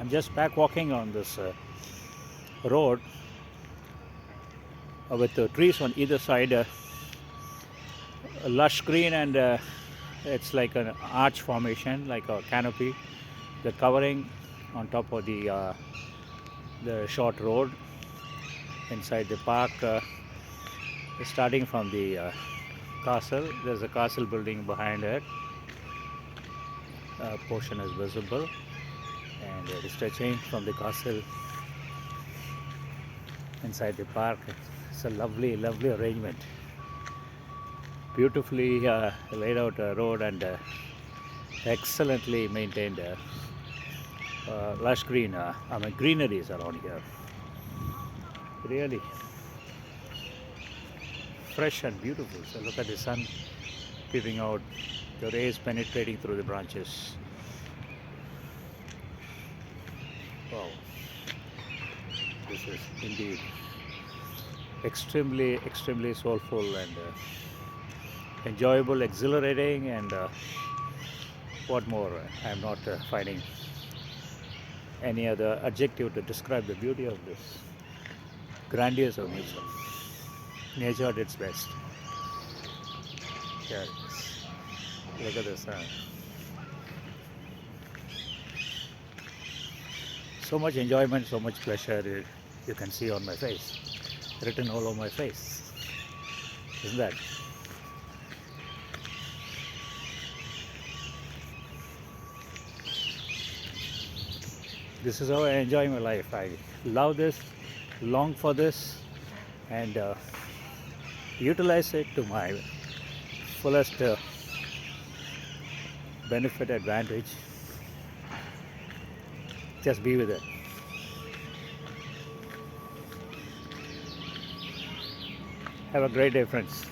I'm just back walking on this road with trees on either side, lush green, and it's like an arch formation, like a canopy. The covering on top of the short road inside the park, starting from the castle. There's a castle building behind it. Portion is visible, and it is stretching from the castle inside the park. It's a lovely, lovely arrangement. Beautifully laid out road, and excellently maintained lush green, greeneries around here. Really fresh and beautiful. So look at the sun peeping out, the rays penetrating through the branches. Wow, this is indeed extremely, extremely soulful and enjoyable, exhilarating, and what more? I'm not finding any other adjective to describe the beauty of this grandiose of nature. Nature at its best. Yes. Look at the sun. So much enjoyment, so much pleasure you can see on my face, written all over my face. Isn't that? This is how I enjoy my life. I love this, long for this, and utilize it to my fullest benefit, advantage. Just be with it. Have a great day, friends.